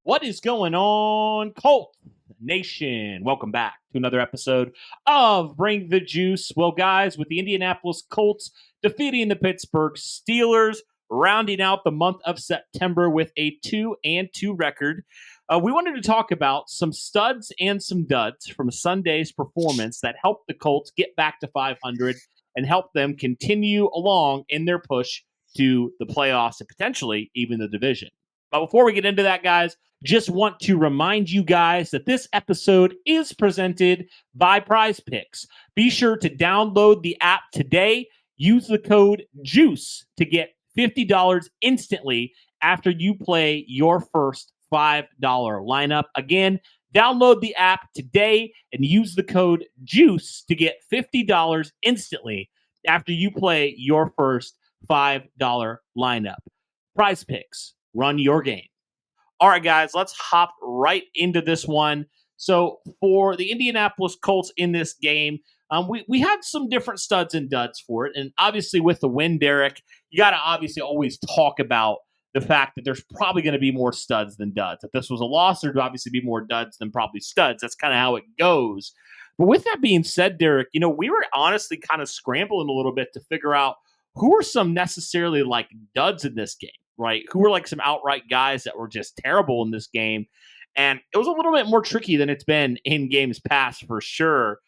What is going on, Colt Nation? Welcome back to another episode of Bring the Juice. Well, guys, with the Indianapolis Colts defeating the Pittsburgh Steelers, rounding out the month of September with a 2-2 record, we wanted to talk about some studs and some duds from Sunday's performance that helped the Colts get back to 500 and help them continue along in their push to the playoffs and potentially even the division. But before we get into that, guys, just want to remind you guys that this episode is presented by Prize Picks. Be sure to download the app today. Use the code JUICE to get $50 instantly after you play your first $5 lineup. Again, download the app today and use the code JUICE to get $50 instantly after you play your first $5 lineup. Prize Picks. Run your game. All right, guys, let's hop right into this one. So for the Indianapolis Colts in this game, we had some different studs and duds for it. And obviously with the win, Derek, you got to obviously always talk about the fact that there's probably going to be more studs than duds. If this was a loss, there'd obviously be more duds than probably studs. That's kind of how it goes. But with that being said, Derek, we were honestly kind of scrambling a little bit to figure out who are some necessarily like duds in this game. Right? Who were like some outright guys that were just terrible in this game. And it was a little bit more tricky than it's been in games past for sure.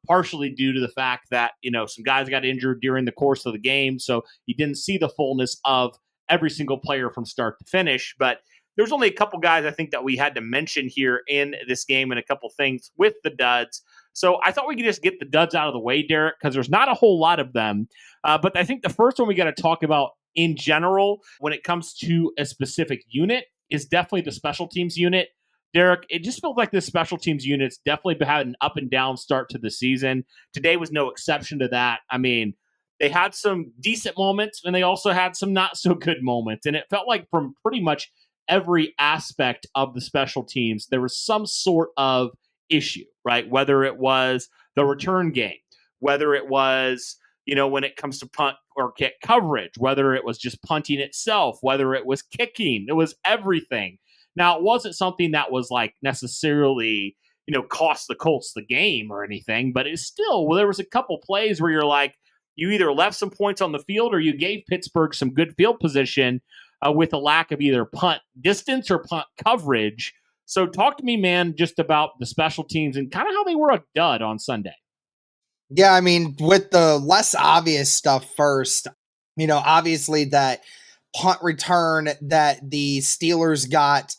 Partially due to the fact that, some guys got injured during the course of the game. So you didn't see the fullness of every single player from start to finish. But there's only a couple guys I think that we had to mention here in this game and a couple things with the duds. So I thought we could just get the duds out of the way, Derek, because there's not a whole lot of them. But I think the first one we got to talk about in general, when it comes to a specific unit, is definitely the special teams unit. Derek, it just feels like this special teams unit's definitely had an up and down start to the season. Today was no exception to that. I mean, they had some decent moments, and they also had some not so good moments. And it felt like from pretty much every aspect of the special teams, there was some sort of issue, right? Whether it was the return game, whether it was when it comes to punt or kick coverage, whether it was just punting itself, whether it was kicking, it was everything. Now, it wasn't something that was like necessarily, cost the Colts the game or anything, but it's still, there was a couple plays where you're like, you either left some points on the field or you gave Pittsburgh some good field position with a lack of either punt distance or punt coverage. So talk to me, man, just about the special teams and kind of how they were a dud on Sunday. Yeah, I mean, with the less obvious stuff first, obviously that punt return that the Steelers got,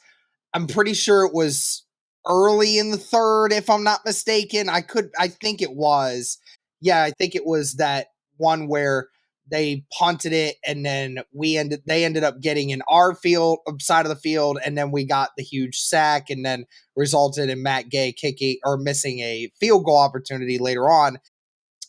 I'm pretty sure it was early in the third, if I'm not mistaken. I think it was. Yeah, I think it was that one where they punted it and then they ended up getting in our field side of the field, and then we got the huge sack and then resulted in Matt Gay kicking or missing a field goal opportunity later on.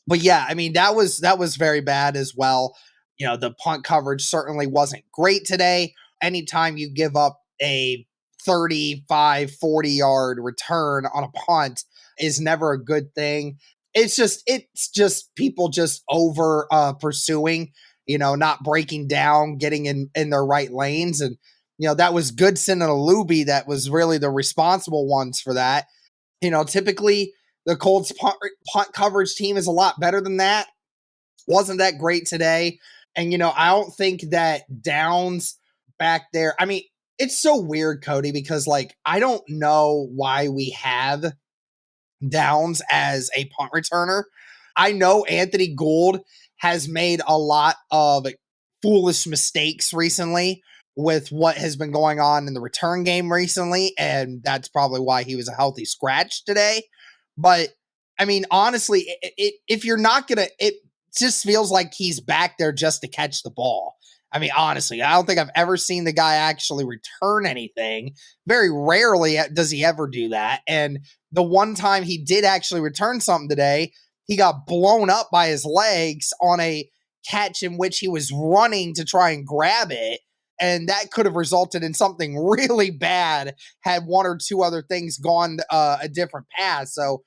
But yeah, I mean, that was very bad as well. The punt coverage certainly wasn't great today. Anytime you give up a 35, 40-yard return on a punt is never a good thing. It's just people just over pursuing, not breaking down, getting in their right lanes. And, that was Goodson and Alubi that was really the responsible ones for that. Typically the Colts punt coverage team is a lot better than that. Wasn't that great today. And, I don't think that Downs back there, I mean, it's so weird, Cody, because I don't know why we have Downs as a punt returner. I know Anthony Gould has made a lot of foolish mistakes recently with what has been going on in the return game recently, and that's probably why he was a healthy scratch today. But, I mean, honestly, if you're not going to – it just feels like he's back there just to catch the ball. I mean, honestly, I don't think I've ever seen the guy actually return anything. Very rarely does he ever do that. And the one time he did actually return something today, he got blown up by his legs on a catch in which he was running to try and grab it. And that could have resulted in something really bad had one or two other things gone a different path. So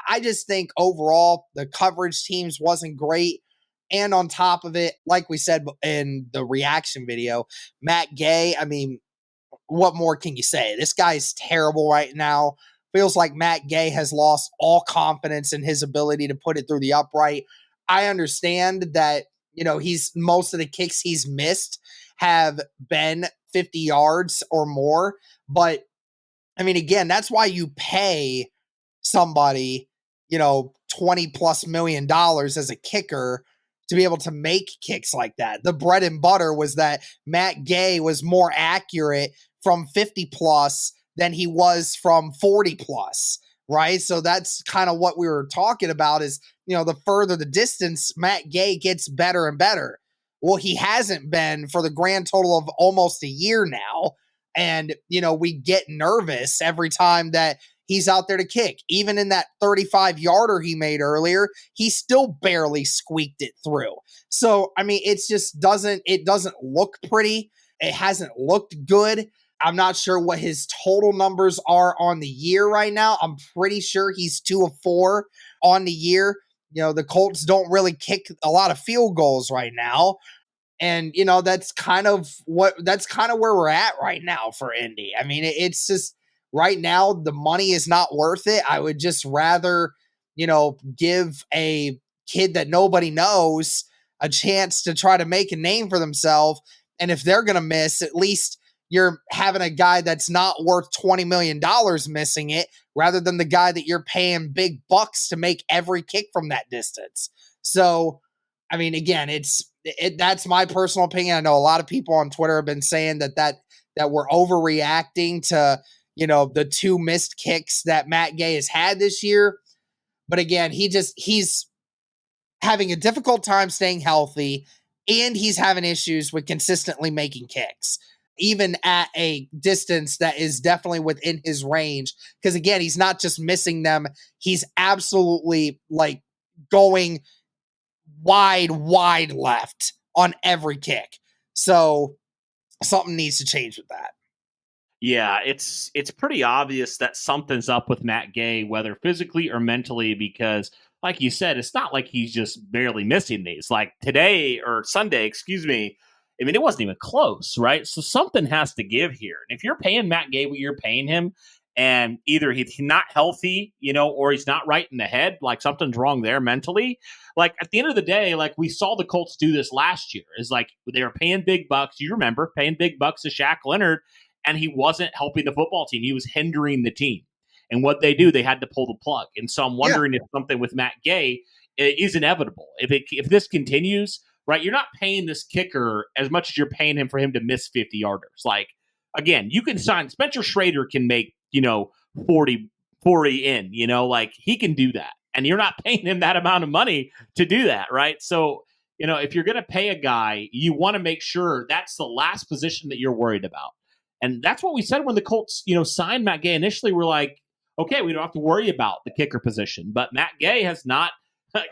I just think overall the coverage teams wasn't great. And on top of it, like we said in the reaction video, Matt Gay, I mean, what more can you say? This guy's terrible right now. Feels like Matt Gay has lost all confidence in his ability to put it through the upright. I understand that, he's most of the kicks he's missed have been 50 yards or more. But I mean, again, that's why you pay somebody, $20+ million as a kicker to be able to make kicks like that. The bread and butter was that Matt Gay was more accurate from 50 plus than he was from 40 plus, right? So that's kind of what we were talking about is, the further the distance, Matt Gay gets better and better. Well, he hasn't been for the grand total of almost a year now. And, we get nervous every time that he's out there to kick. Even in that 35-yarder he made earlier, he still barely squeaked it through. So, I mean, it doesn't look pretty. It hasn't looked good. I'm not sure what his total numbers are on the year right now. I'm pretty sure he's 2 of 4 on the year. The Colts don't really kick a lot of field goals right now. And, that's kind of where we're at right now for Indy. I mean, it's just right now the money is not worth it. I would just rather, give a kid that nobody knows a chance to try to make a name for themselves. And if they're going to miss, at least you're having a guy that's not worth $20 million missing it rather than the guy that you're paying big bucks to make every kick from that distance. So, I mean, again, that's my personal opinion. I know a lot of people on Twitter have been saying that we're overreacting to, the 2 missed kicks that Matt Gay has had this year. But again, he's having a difficult time staying healthy, and he's having issues with consistently making kicks, even at a distance that is definitely within his range. Because again, he's not just missing them. He's absolutely like going wide left on every kick. So something needs to change with that. Yeah, it's pretty obvious that something's up with Matt Gay, whether physically or mentally, because like you said, it's not like he's just barely missing these. Like today or Sunday, excuse me, I mean, it wasn't even close, right? So something has to give here. And if you're paying Matt Gay what you're paying him, and either he's not healthy, or he's not right in the head, like something's wrong there mentally. Like at the end of the day, like we saw the Colts do this last year, is like they were paying big bucks. You remember paying big bucks to Shaq Leonard, and he wasn't helping the football team. He was hindering the team. And what they do, they had to pull the plug. And so I'm wondering if something with Matt Gay is inevitable. If this continues, right, you're not paying this kicker as much as you're paying him for him to miss 50-yarders. Like, again, you can sign – Spencer Schrader can make, 40 in, like he can do that. And you're not paying him that amount of money to do that, right? So, if you're going to pay a guy, you want to make sure that's the last position that you're worried about. And that's what we said when the Colts, signed Matt Gay initially. We're like, okay, we don't have to worry about the kicker position. But Matt Gay has not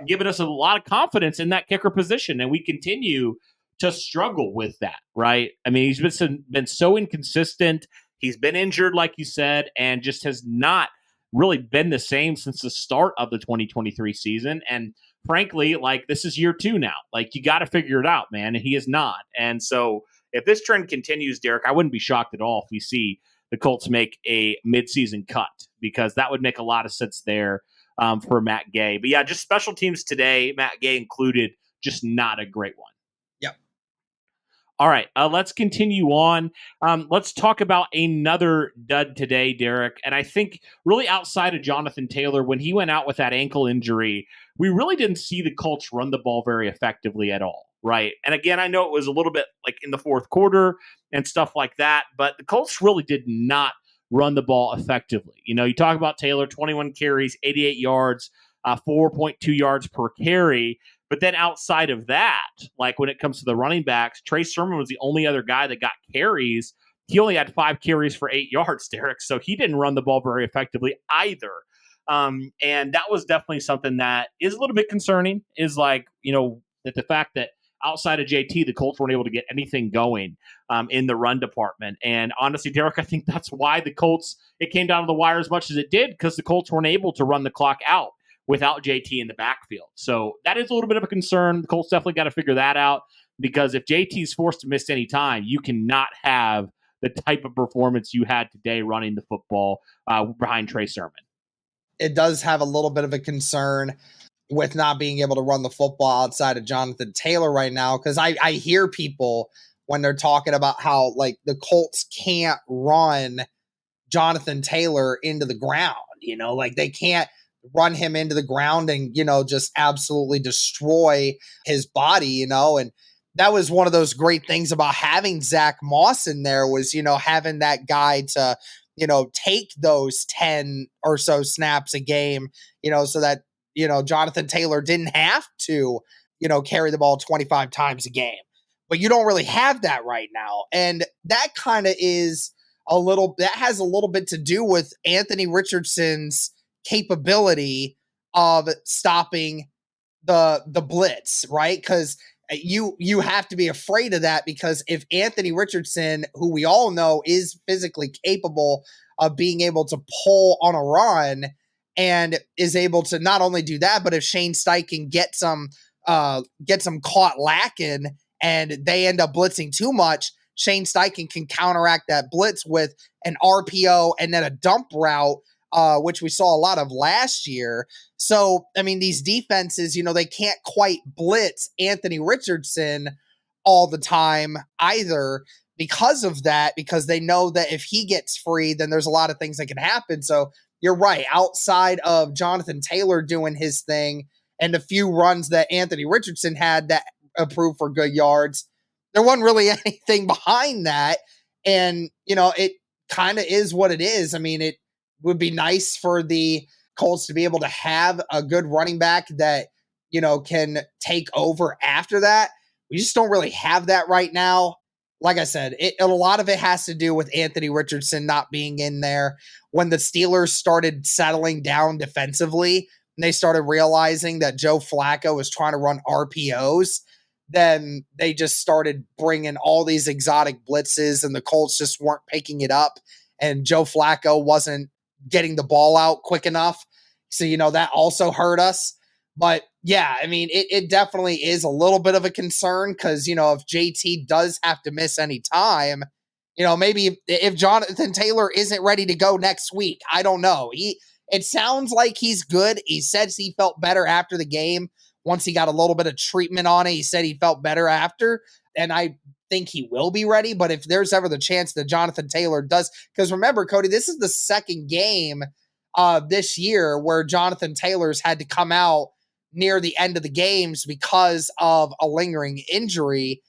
given us a lot of confidence in that kicker position, and we continue to struggle with that, right? I mean, he's been so inconsistent. He's been injured, like you said, and just has not really been the same since the start of the 2023 season. And frankly, like this is year 2 now. Like you got to figure it out, man. And he is not. And so if this trend continues, Derek, I wouldn't be shocked at all if we see the Colts make a midseason cut, because that would make a lot of sense there for Matt Gay. But yeah, just special teams today, Matt Gay included, just not a great one. Yep. All right, let's continue on. Let's talk about another dud today, Derek. And I think really outside of Jonathan Taylor, when he went out with that ankle injury, we really didn't see the Colts run the ball very effectively at all, right? And again, I know it was a little bit like in the fourth quarter and stuff like that, but the Colts really did not run the ball effectively. You talk about Taylor, 21 carries, 88 yards, 4.2 yards per carry. But then outside of that, like when it comes to the running backs, Trey Sermon was the only other guy that got carries. He only had 5 carries for 8 yards, Derek. So he didn't run the ball very effectively either. And that was definitely something that is a little bit concerning, is like, that the fact that outside of JT, the Colts weren't able to get anything going in the run department. And honestly, Derek, I think that's why the Colts, it came down to the wire as much as it did, because the Colts weren't able to run the clock out without JT in the backfield. So that is a little bit of a concern. The Colts definitely got to figure that out, because if JT is forced to miss any time, you cannot have the type of performance you had today running the football behind Trey Sermon. It does have a little bit of a concern with not being able to run the football outside of Jonathan Taylor right now, because I hear people when they're talking about how like the Colts can't run Jonathan Taylor into the ground, like they can't run him into the ground and, just absolutely destroy his body, and that was one of those great things about having Zach Moss in there was, having that guy to, take those 10 or so snaps a game, so that, Jonathan Taylor didn't have to, carry the ball 25 times a game. But you don't really have that right now. And that kind of is that has a little bit to do with Anthony Richardson's capability of stopping the blitz, right? Because you have to be afraid of that, because if Anthony Richardson, who we all know is physically capable of being able to pull on a run and is able to not only do that, but if Shane Steichen gets some caught lacking and they end up blitzing too much, Shane Steichen can counteract that blitz with an RPO and then a dump route, which we saw a lot of last year. So, I mean, these defenses, they can't quite blitz Anthony Richardson all the time either because of that, because they know that if he gets free, then there's a lot of things that can happen. So you're right. Outside of Jonathan Taylor doing his thing and the few runs that Anthony Richardson had that approved for good yards, there wasn't really anything behind that. And, it kind of is what it is. I mean, it would be nice for the Colts to be able to have a good running back that, can take over after that. We just don't really have that right now. Like I said, a lot of it has to do with Anthony Richardson not being in there. When the Steelers started settling down defensively and they started realizing that Joe Flacco was trying to run RPOs, then they just started bringing all these exotic blitzes and the Colts just weren't picking it up. And Joe Flacco wasn't getting the ball out quick enough. So, that also hurt us. But yeah, I mean, it definitely is a little bit of a concern because, if JT does have to miss any time, maybe if Jonathan Taylor isn't ready to go next week, I don't know. It sounds like he's good. He says he felt better after the game. Once he got a little bit of treatment on it, he said he felt better after. And I think he will be ready. But if there's ever the chance that Jonathan Taylor does, because remember, Cody, this is the second game this year where Jonathan Taylor's had to come out near the end of the games because of a lingering injury.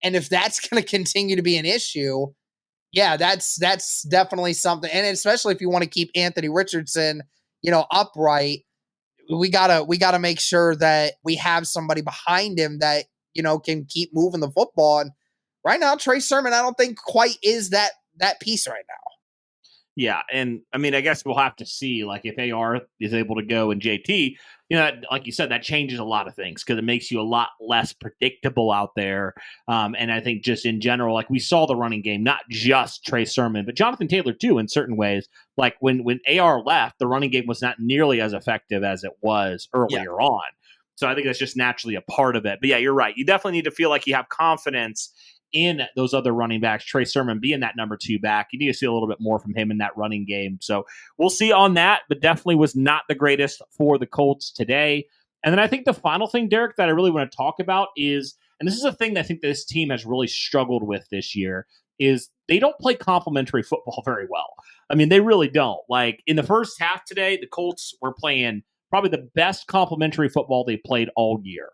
And if that's going to continue to be an issue, yeah, that's definitely something. And especially if you want to keep Anthony Richardson, upright, we gotta make sure that we have somebody behind him that, can keep moving the football. And right now, Trey Sermon, I don't think quite is that piece right now. Yeah, and I mean, I guess we'll have to see, like, if AR is able to go and JT, like you said, that changes a lot of things because it makes you a lot less predictable out there. And I think just in general, like we saw the running game, not just Trey Sermon, but Jonathan Taylor too, in certain ways. Like when AR left, the running game was not nearly as effective as it was earlier on. So I think that's just naturally a part of it. But yeah, you're right. You definitely need to feel like you have confidence in those other running backs, Trey Sermon being that number 2 back. You need to see a little bit more from him in that running game. So we'll see on that, but definitely was not the greatest for the Colts today. And then I think the final thing, Derek, that I really want to talk about is, and this is a thing that I think this team has really struggled with this year, is they don't play complementary football very well. I mean, they really don't. Like in the first half today, the Colts were playing probably the best complementary football they played all year.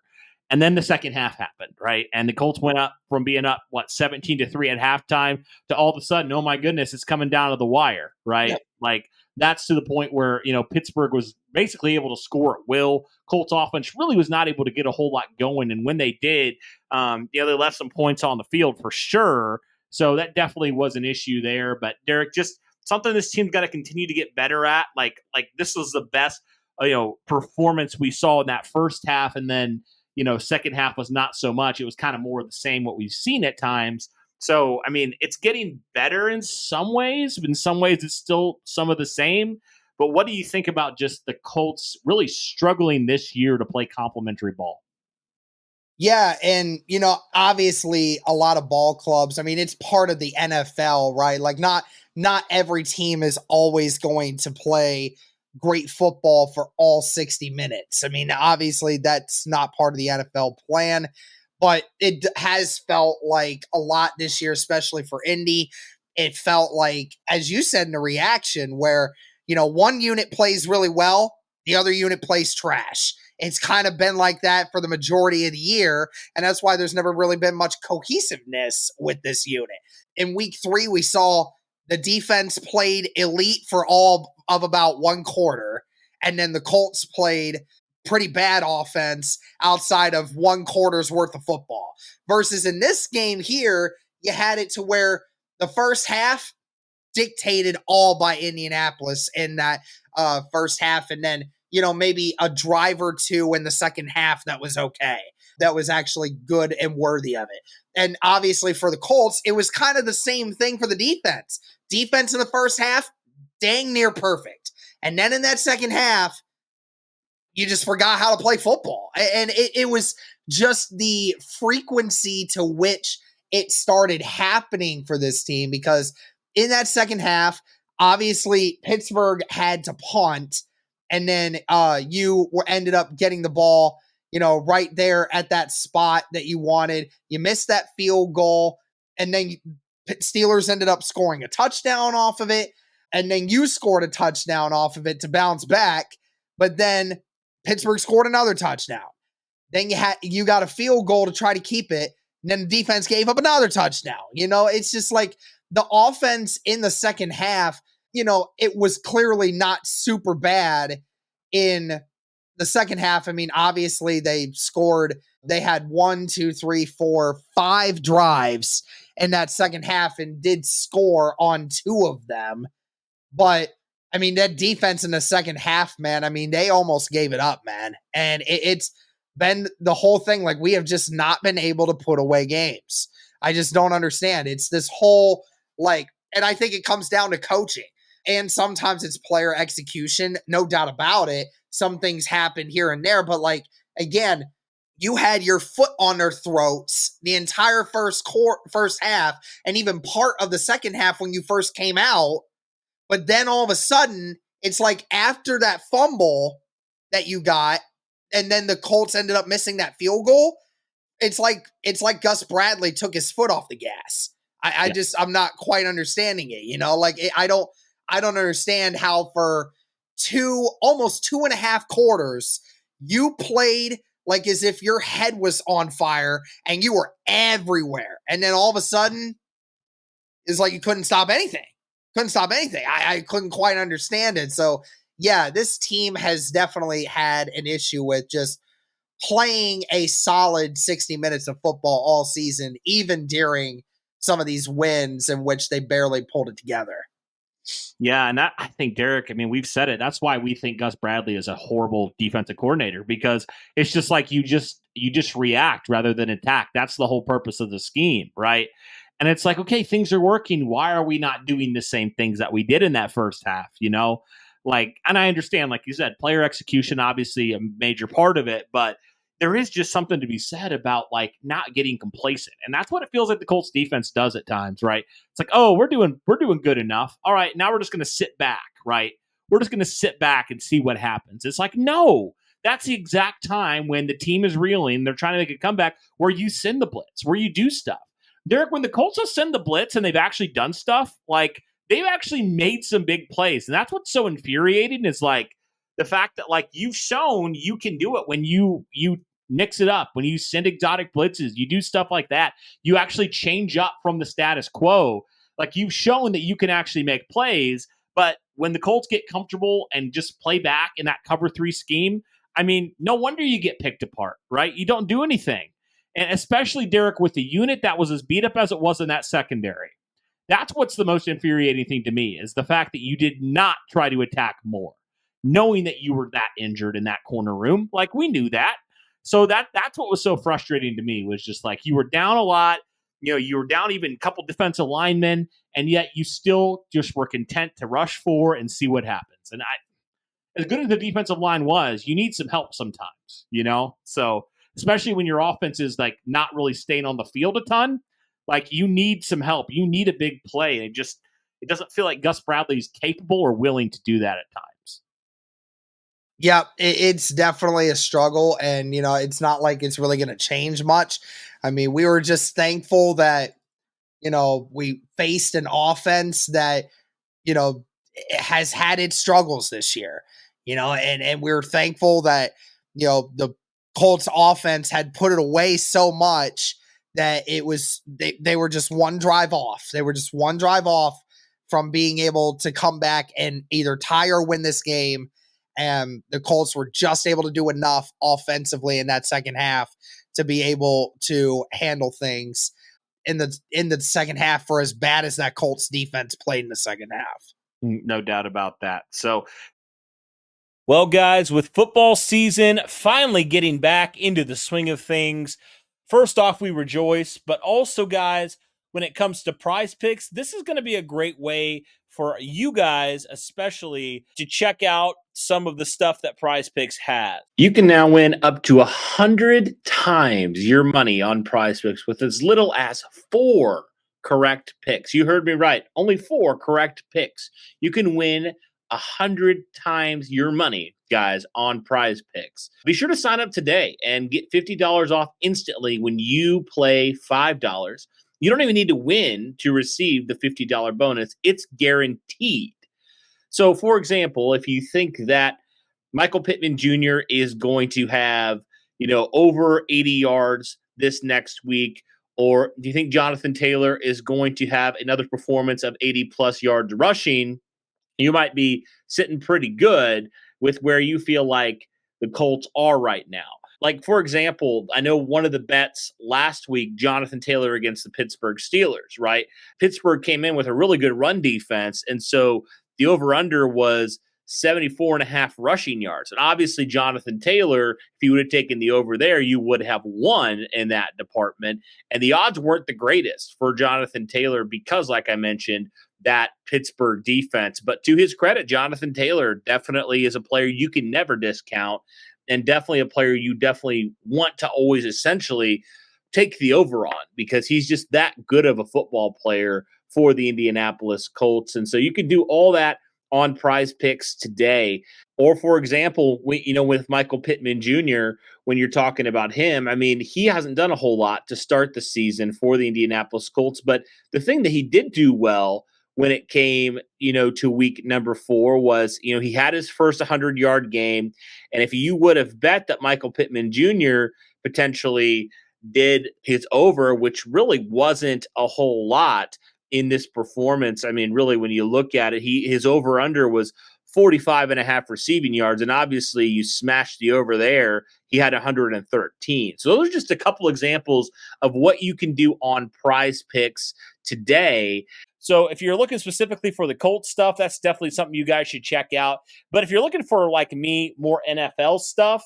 And then the second half happened, right? And the Colts went up from being up, 17-3 at halftime to all of a sudden, oh my goodness, it's coming down to the wire, right? Yep. Like that's to the point where, Pittsburgh was basically able to score at will. Colts offense really was not able to get a whole lot going. And when they did, they left some points on the field for sure. So that definitely was an issue there. But Derek, just something this team's got to continue to get better at. Like this was the best, performance we saw in that first half. And then, second half was not so much. It was kind of more of the same what we've seen at times. So, I mean, it's getting better in some ways. In some ways, it's still some of the same. But what do you think about just the Colts really struggling this year to play complementary ball? Yeah, and obviously a lot of ball clubs. I mean, it's part of the NFL, right? Like not every team is always going to play great football for all 60 minutes. I mean, obviously that's not part of the NFL plan, but it has felt like a lot this year, especially for Indy. It felt like, as you said in the reaction, where one unit plays really well, the other unit plays trash. It's kind of been like that for the majority of the year, and that's why there's never really been much cohesiveness with this unit. In week 3, we saw the defense played elite for all of about one quarter, and then the Colts played pretty bad offense outside of one quarter's worth of football. Versus in this game here, you had it to where the first half dictated all by Indianapolis in that first half, and then maybe a drive or two in the second half that was okay. That was actually good and worthy of it. And obviously for the Colts, it was kind of the same thing for the defense. Defense in the first half, dang near perfect. And then in that second half, you just forgot how to play football. And it was just the frequency to which it started happening for this team, because in that second half, obviously Pittsburgh had to punt, and then you ended up getting the ball, right there at that spot that you wanted. You missed that field goal, and then Steelers ended up scoring a touchdown off of it, and then you scored a touchdown off of it to bounce back, but then Pittsburgh scored another touchdown. Then you got a field goal to try to keep it, and then the defense gave up another touchdown. It's just like the offense in the second half, it was clearly not super bad in the second half. I mean, obviously they had 1, 2, 3, 4, 5 drives in that second half and did score on 2 of them. But I mean, that defense in the second half, man, I mean, they almost gave it up, man. And it's been the whole thing. Like, we have just not been able to put away games. I just don't understand. It's this whole, and I think it comes down to coaching. And sometimes it's player execution, no doubt about it. Some things happen here and there, but again, you had your foot on their throats the entire first half, and even part of the second half when you first came out. But then all of a sudden, it's like after that fumble that you got, and then the Colts ended up missing that field goal. It's like Gus Bradley took his foot off the gas. I'm not quite understanding it. I don't understand how for almost 2.5 quarters, you played like as if your head was on fire and you were everywhere. And then all of a sudden, it's like you couldn't stop anything. I couldn't quite understand it. So, yeah, this team has definitely had an issue with just playing a solid 60 minutes of football all season, even during some of these wins in which they barely pulled it together. Yeah, and I think, Derek, I mean, we've said it. That's why we think Gus Bradley is a horrible defensive coordinator, because it's just like you just react rather than attack. That's the whole purpose of the scheme, right? And it's like, okay, things are working. Why are we not doing the same things that we did in that first half, And I understand, like you said, player execution, obviously a major part of it, but there is just something to be said about not getting complacent. And that's what it feels like the Colts defense does at times, right? It's like, oh, we're doing good enough. All right, now we're just going to sit back, right? We're just going to sit back and see what happens. It's like, no, that's the exact time when the team is reeling, they're trying to make a comeback, where you send the blitz, where you do stuff. Derek, when the Colts will send the blitz and they've actually done stuff, they've actually made some big plays. And that's what's so infuriating, is the fact that you've shown you can do it when you mix it up, when you send exotic blitzes, you do stuff like that. You actually change up from the status quo. You've shown that you can actually make plays, but when the Colts get comfortable and just play back in that cover 3 scheme, I mean, no wonder you get picked apart, right? You don't do anything. And especially, Derek, with the unit that was as beat up as it was in that secondary. That's what's the most infuriating thing to me, is the fact that you did not try to attack more, knowing that you were that injured in that corner room. We knew that. So that's what was so frustrating to me, was just you were down a lot. You were down even a couple defensive linemen, and yet you still just were content to rush for and see what happens. And as good as the defensive line was, you need some help sometimes, So especially when your offense is like not really staying on the field a ton. Like you need some help. You need a big play. And it doesn't feel like Gus Bradley's capable or willing to do that at times. Yeah, it's definitely a struggle, and it's not like it's really going to change much. I mean, we were just thankful that we faced an offense that has had its struggles this year. And we're thankful that the Colts offense had put it away so much that they were just one drive off. They were just one drive off from being able to come back and either tie or win this game. And the Colts were just able to do enough offensively in that second half to be able to handle things in the second half for as bad as that Colts defense played in the second half. No doubt about that. So, well, guys, with football season finally getting back into the swing of things, first off, we rejoice, but also, guys, when it comes to Prize Picks, this is going to be a great way for you guys, especially, to check out some of the stuff that Prize Picks has. You can now win up to 100 times your money on Prize Picks with as little as 4 correct picks. You heard me right. Only 4 correct picks. You can win 100 times your money, guys, on Prize Picks. Be sure to sign up today and get $50 off instantly when you play $5. You don't even need to win to receive the $50 bonus. It's guaranteed. So, for example, if you think that Michael Pittman Jr. is going to have, over 80 yards this next week, or do you think Jonathan Taylor is going to have another performance of 80 plus yards rushing, you might be sitting pretty good with where you feel like the Colts are right now. Like, for example, I know one of the bets last week, Jonathan Taylor against the Pittsburgh Steelers, right? Pittsburgh came in with a really good run defense, and so the over-under was 74.5 rushing yards. And obviously, Jonathan Taylor, if you would have taken the over there, you would have won in that department. And the odds weren't the greatest for Jonathan Taylor because, like I mentioned, that Pittsburgh defense. But to his credit, Jonathan Taylor definitely is a player you can never discount, and definitely a player you definitely want to always essentially take the over on because he's just that good of a football player for the Indianapolis Colts. And so you can do all that on Prize Picks today. Or, for example, with Michael Pittman Jr., when you're talking about him, I mean, he hasn't done a whole lot to start the season for the Indianapolis Colts. But the thing that he did do well when it came, to week number 4 was, he had his first 100-yard game. And if you would have bet that Michael Pittman Jr. potentially did his over, which really wasn't a whole lot in this performance. I mean, really, when you look at it, his over-under was 45.5 receiving yards. And obviously, you smashed the over there. He had 113. So those are just a couple examples of what you can do on Prize Picks today. So if you're looking specifically for the Colts stuff, that's definitely something you guys should check out. But if you're looking for, like me, more NFL stuff,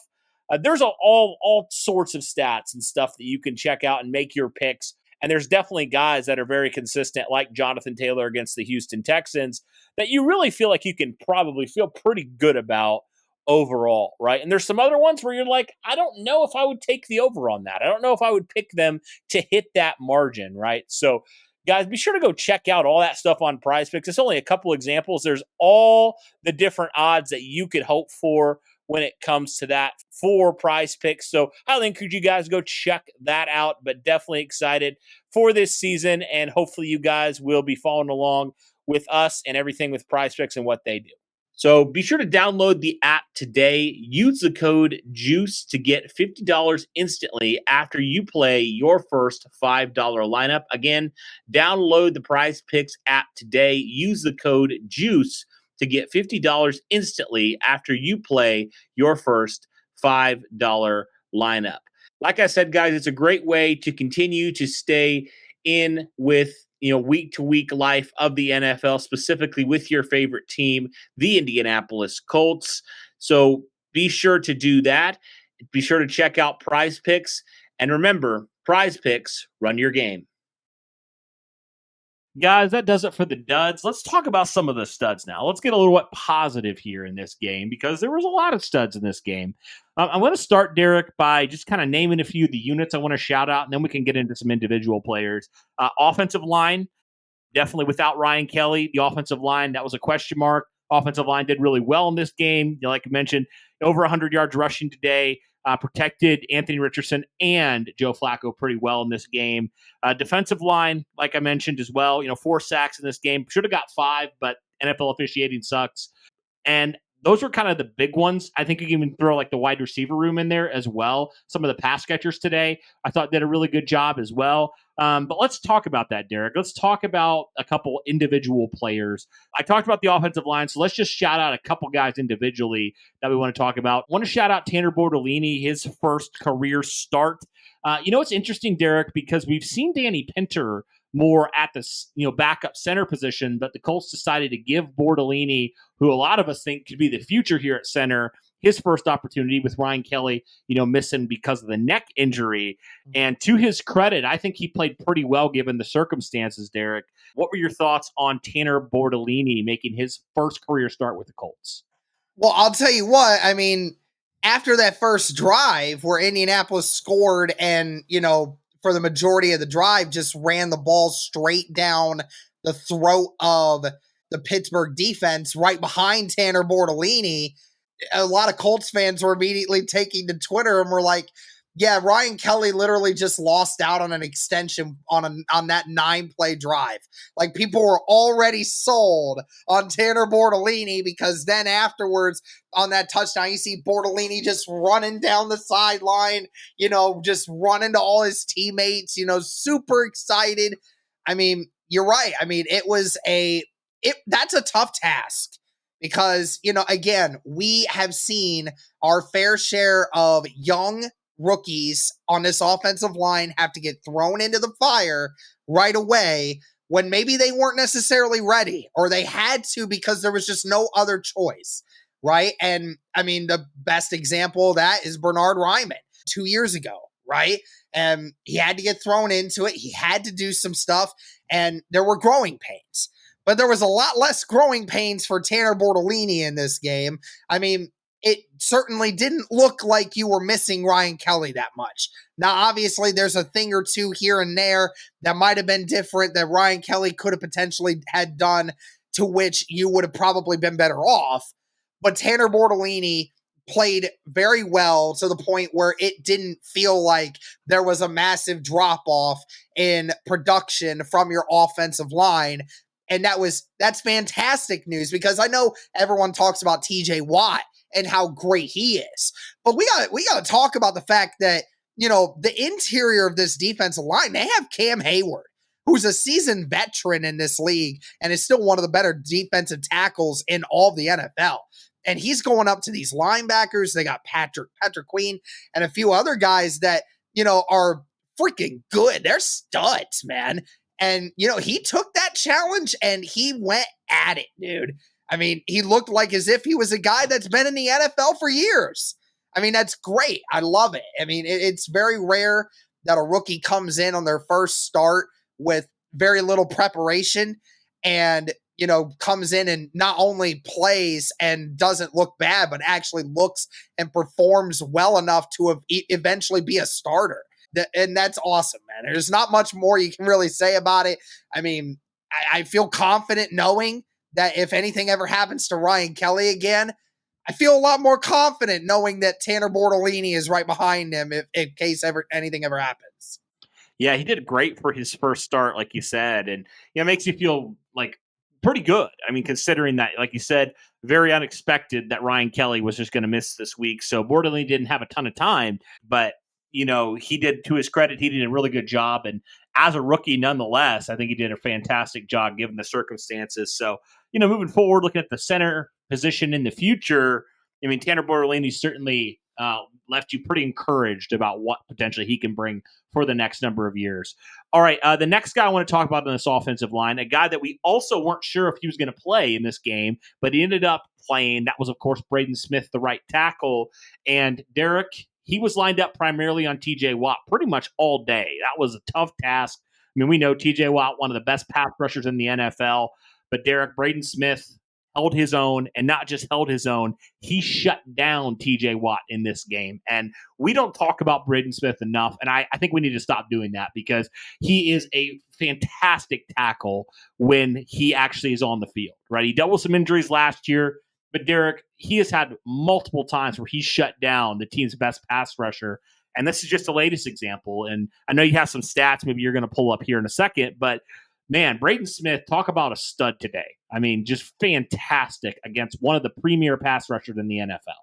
there's all sorts of stats and stuff that you can check out and make your picks. And there's definitely guys that are very consistent, like Jonathan Taylor against the Houston Texans, that you really feel like you can probably feel pretty good about overall, right? And there's some other ones where you're like, I don't know if I would take the over on that. I don't know if I would pick them to hit that margin, right? So, guys, be sure to go check out all that stuff on Prize Picks. It's only a couple examples. There's all the different odds that you could hope for when it comes to that for Prize Picks. So I encourage you guys to go check that out, but definitely excited for this season. And hopefully you guys will be following along with us and everything with Prize Picks and what they do. So be sure to download the app today. Use the code JUICE to get $50 instantly after you play your first $5 lineup. Again, download the Prize Picks app today. Use the code JUICE to get $50 instantly after you play your first $5 lineup. Like I said, guys, it's a great way to continue to stay in with week-to-week life of the NFL, specifically with your favorite team, the Indianapolis Colts. So be sure to do that. Be sure to check out Prize Picks. And remember, Prize Picks, run your game. Guys, that does it for the duds. Let's talk about some of the studs now. Let's get a little bit positive here in this game because there was a lot of studs in this game. I'm going to start, Derek, by just kind of naming a few of the units I want to shout out, and then we can get into some individual players. Offensive line, definitely without Ryan Kelly, the offensive line, that was a question mark. Offensive line did really well in this game. Like I mentioned, over 100 yards rushing today. Protected Anthony Richardson and Joe Flacco pretty well in this game. Defensive line, like I mentioned as well, 4 sacks in this game. Should have got 5, but NFL officiating sucks. And those were kind of the big ones. I think you can even throw like the wide receiver room in there as well. Some of the pass catchers today, I thought did a really good job as well. But let's talk about that, Derek. Let's talk about a couple individual players. I talked about the offensive line, so let's just shout out a couple guys individually that we want to talk about. I want to shout out Tanner Bortolini, his first career start. It's interesting, Derek, because we've seen Danny Pinter more at the backup center position, but the Colts decided to give Bortolini, who a lot of us think could be the future here at center, his first opportunity with Ryan Kelly, missing because of the neck injury. And to his credit, I think he played pretty well given the circumstances, Derek. What were your thoughts on Tanner Bortolini making his first career start with the Colts? Well, I'll tell you what, I mean, after that first drive where Indianapolis scored and, for the majority of the drive, just ran the ball straight down the throat of the Pittsburgh defense right behind Tanner Bortolini, a lot of Colts fans were immediately taking to Twitter and were like, yeah, Ryan Kelly literally just lost out on an extension on that 9-play drive. Like, people were already sold on Tanner Bortolini because then afterwards on that touchdown, you see Bortolini just running down the sideline, just running to all his teammates, super excited. I mean, you're right. I mean, that's a tough task. Because, again, we have seen our fair share of young rookies on this offensive line have to get thrown into the fire right away when maybe they weren't necessarily ready or they had to because there was just no other choice, right? And, I mean, the best example of that is Bernhard Raimann 2 years ago, right? And he had to get thrown into it. He had to do some stuff, and there were growing pains. But there was a lot less growing pains for Tanner Bortolini in this game. I mean, it certainly didn't look like you were missing Ryan Kelly that much. Now, obviously, there's a thing or two here and there that might have been different that Ryan Kelly could have potentially had done to which you would have probably been better off. But Tanner Bortolini played very well to the point where it didn't feel like there was a massive drop-off in production from your offensive line. And that's fantastic news because I know everyone talks about TJ Watt and how great he is. But we got to talk about the fact that, the interior of this defensive line, they have Cam Hayward, who's a seasoned veteran in this league and is still one of the better defensive tackles in all of the NFL. And he's going up to these linebackers. They got Patrick Queen and a few other guys that, are freaking good. They're studs, man. And, he took that challenge and he went at it, dude. I mean, he looked like as if he was a guy that's been in the NFL for years. I mean, that's great. I love it. I mean, it's very rare that a rookie comes in on their first start with very little preparation and, comes in and not only plays and doesn't look bad, but actually looks and performs well enough to eventually be a starter. And that's awesome, man. There's not much more you can really say about it. I mean, I feel confident knowing that if anything ever happens to Ryan Kelly again, I feel a lot more confident knowing that Tanner Bortolini is right behind him if in case anything ever happens. Yeah, he did great for his first start, like you said. And it makes you feel like pretty good. I mean, considering that, like you said, very unexpected that Ryan Kelly was just going to miss this week. So Bortolini didn't have a ton of time, but he did, to his credit, he did a really good job. And as a rookie, nonetheless, I think he did a fantastic job given the circumstances. So, moving forward, looking at the center position in the future, I mean, Tanner Bortolini certainly left you pretty encouraged about what potentially he can bring for the next number of years. All right, the next guy I want to talk about on this offensive line, a guy that we also weren't sure if he was going to play in this game, but he ended up playing. That was, of course, Braden Smith, the right tackle. And Derek, he was lined up primarily on TJ Watt pretty much all day. That was a tough task mean, we know TJ Watt, one of the best pass rushers in the NFL, but Derek Braden Smith held his own, and not just held his own, he shut down TJ Watt in this game. And we don't talk about Braden Smith enough, and I think we need to stop doing that because he is a fantastic tackle when he actually is on the field, right? He dealt with some injuries last year, but Derek, he has had multiple times where he shut down the team's best pass rusher. And this is just the latest example. And I know you have some stats maybe you're going to pull up here in a second, but man, Braden Smith, talk about a stud today. I mean, just fantastic against one of the premier pass rushers in the NFL.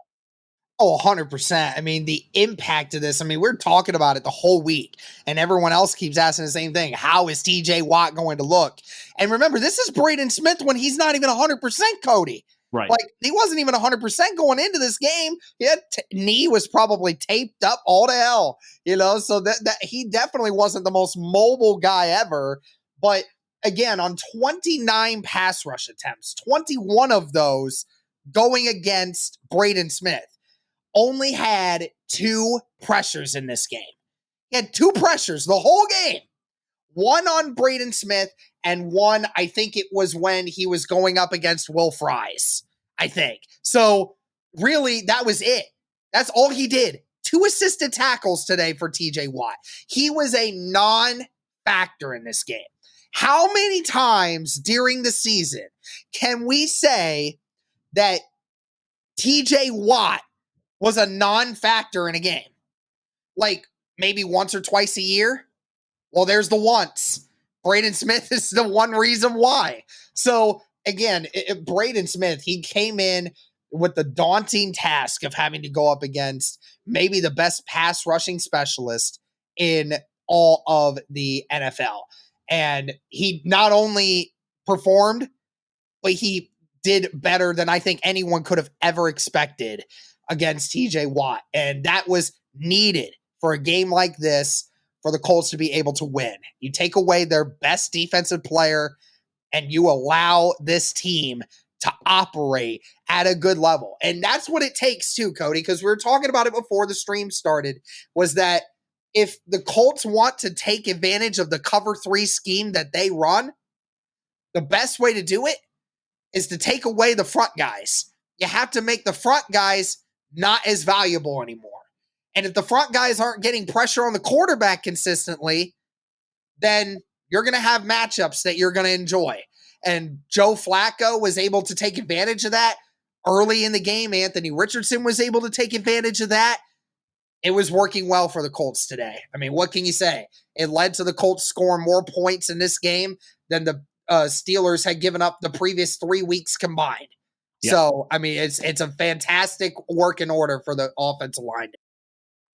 Oh, 100%. I mean, the impact of this, I mean, we're talking about it the whole week, and everyone else keeps asking the same thing. How is TJ Watt going to look? And remember, this is Braden Smith when he's not even 100%, Cody. Right. Like, he wasn't even 100% going into this game. His knee was probably taped up all to hell, so that he definitely wasn't the most mobile guy ever. But again, on 29 pass rush attempts, 21 of those going against Braden Smith, only had 2 pressures in this game. He had 2 pressures the whole game. One on Braden Smith, and one, I think it was when he was going up against Will Fries, I think. So really, that was it. That's all he did. 2 assisted tackles today for TJ Watt. He was a non-factor in this game. How many times during the season can we say that TJ Watt was a non-factor in a game? Like maybe once or twice a year? Well, there's the once. Braden Smith is the one reason why. So again, Braden Smith, he came in with the daunting task of having to go up against maybe the best pass rushing specialist in all of the NFL. And he not only performed, but he did better than I think anyone could have ever expected against TJ Watt. And that was needed for a game like this for the Colts to be able to win. You take away their best defensive player and you allow this team to operate at a good level. And that's what it takes too, Cody, because we were talking about it before the stream started, was that if the Colts want to take advantage of the cover 3 scheme that they run, the best way to do it is to take away the front guys. You have to make the front guys not as valuable anymore. And if the front guys aren't getting pressure on the quarterback consistently, then you're going to have matchups that you're going to enjoy. And Joe Flacco was able to take advantage of that early in the game. Anthony Richardson was able to take advantage of that. It was working well for the Colts today. I mean, what can you say? It led to the Colts scoring more points in this game than the Steelers had given up the previous 3 weeks combined. Yeah. So, I mean, it's a fantastic working order for the offensive line.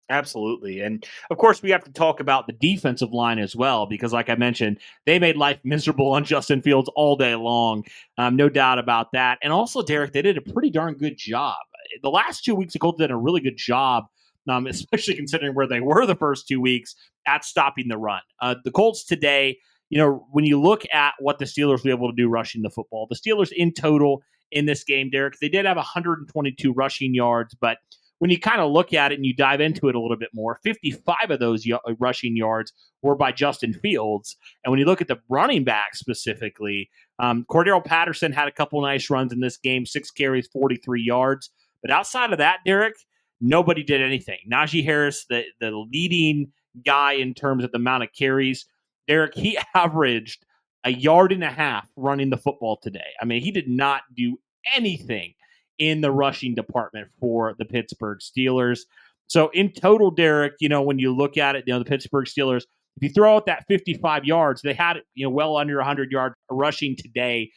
Absolutely. And of course, we have to talk about the defensive line as well, because like I mentioned, they made life miserable on Justin Fields all day long. No doubt about that. And also, Derek, they did a pretty darn good job. The last 2 weeks, the Colts did a really good job, especially considering where they were the first 2 weeks, at stopping the run. The Colts today, when you look at what the Steelers were able to do rushing the football, the Steelers in total in this game, Derek, they did have 122 rushing yards, but when you kind of look at it and you dive into it a little bit more, 55 of those rushing yards were by Justin Fields. And when you look at the running back specifically, Cordero Patterson had a couple nice runs in this game, 6 carries, 43 yards. But outside of that, Derek, nobody did anything. Najee Harris, the leading guy in terms of the amount of carries, Derek, he averaged 1.5 yards running the football today. I mean, he did not do anything in the rushing department for the Pittsburgh Steelers. So in total, Derek, when you look at it, the Pittsburgh Steelers, if you throw out that 55 yards, they had, well under 100 yards rushing today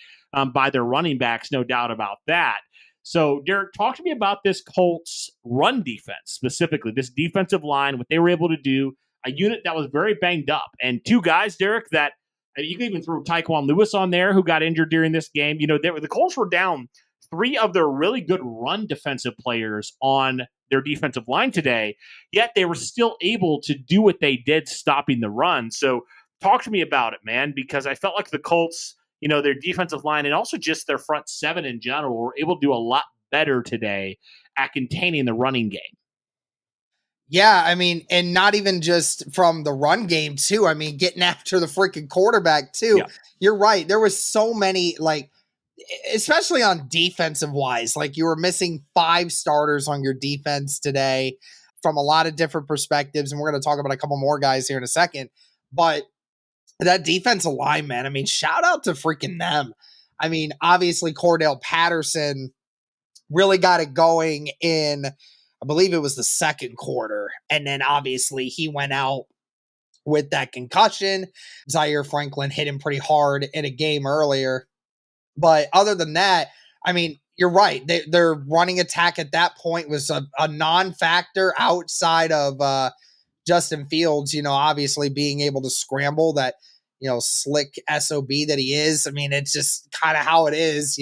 by their running backs, no doubt about that. So, Derek, talk to me about this Colts run defense, specifically this defensive line, what they were able to do, a unit that was very banged up. And 2 guys, Derek, that you can even throw Tyquan Lewis on there, who got injured during this game. The Colts were down 3 of their really good run defensive players on their defensive line today, yet they were still able to do what they did stopping the run. So talk to me about it, man, because I felt like the Colts, their defensive line and also just their front 7 in general were able to do a lot better today at containing the running game. Yeah, I mean, and not even just from the run game too. I mean, getting after the freaking quarterback too. Yeah. You're right. There was so many, like, especially on defensive wise, like you were missing 5 starters on your defense today from a lot of different perspectives. And we're going to talk about a couple more guys here in a second. But that defensive line, man, I mean, shout out to freaking them. I mean, obviously, Cordell Patterson really got it going in, I believe it was the second quarter. And then obviously he went out with that concussion. Zaire Franklin hit him pretty hard in a game earlier. But other than that, I mean, you're right. Their running attack at that point was a non-factor outside of Justin Fields, obviously being able to scramble that, slick SOB that he is. I mean, it's just kind of how it is,